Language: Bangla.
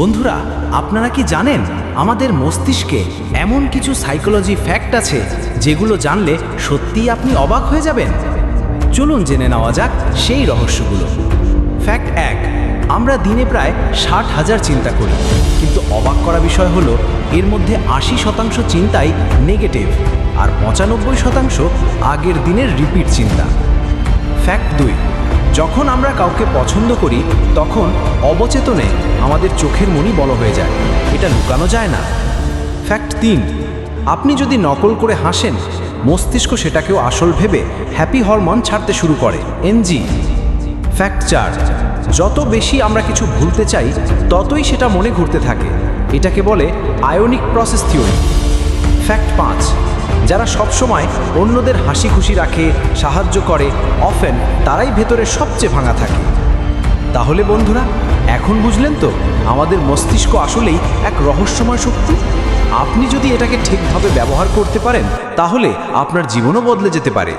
বন্ধুরা, আপনারা কি জানেন আমাদের মস্তিষ্কে এমন কিছু সাইকোলজি ফ্যাক্ট আছে যেগুলো জানলে সত্যিই আপনি অবাক হয়ে যাবেন। চলুন জেনে নেওয়া যাক সেই রহস্যগুলো। ফ্যাক্ট 1, আমরা দিনে প্রায় 60,000 চিন্তা করি, কিন্তু অবাক করা বিষয় হলো এর মধ্যে 80% চিন্তাই নেগেটিভ আর 95% আগের দিনের রিপিট চিন্তা। ফ্যাক্ট 2, যখন আমরা কাউকে পছন্দ করি তখন অবচেতনে আমাদের চোখের মনি বড় হয়ে যায়, এটা লুকানো যায় না। ফ্যাক্ট 3, আপনি যদি নকল করে হাসেন মস্তিষ্ক সেটাকেও আসল ভেবে হ্যাপি হরমোন ছাড়তে শুরু করে, এনজি। ফ্যাক্ট 4, যত বেশি আমরা কিছু ভুলতে চাই ততই সেটা মনে ঘুরতে থাকে, এটাকে বলে আয়োনিক প্রসেস থিওরি। ফ্যাক্ট 5, যারা সবসময় অন্যদের হাসি খুশি রাখে, সাহায্য করে, অফেন তারাই ভেতরে সবচেয়ে ভাঙা থাকে। তাহলে বন্ধুরা, এখন বুঝলেন তো আমাদের মস্তিষ্ক আসলেই এক রহস্যময় শক্তি। আপনি যদি এটাকে ঠিকভাবে ব্যবহার করতে পারেন তাহলে আপনার জীবনও বদলে যেতে পারে।